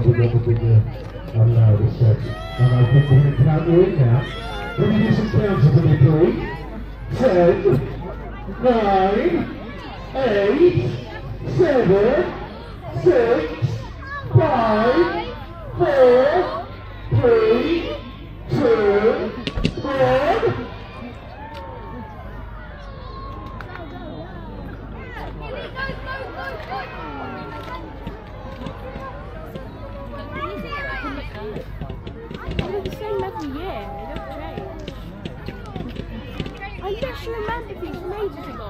with everything allowed is said. And I think we're going to count you in now. Can you do some counts for me, please? 10, 9, 8, 7, 6, 5, 4, 3, 2, 1. They're the same every year, they don't change. I literally remember these from ages ago.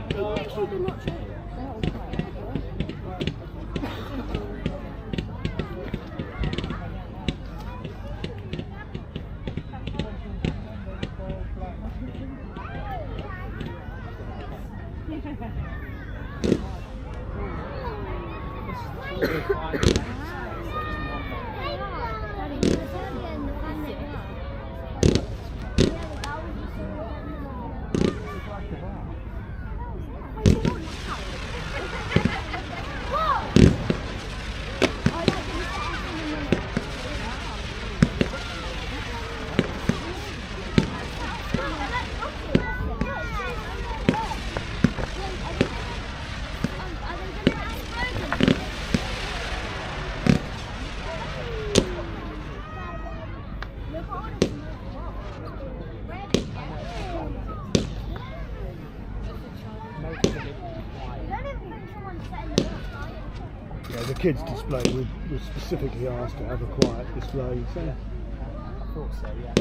They literally do not change. Yeah, the kids' display was specifically asked to have a quiet display. So. I thought so, yeah.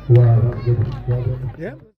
Wow, that was good. Well done. Yeah.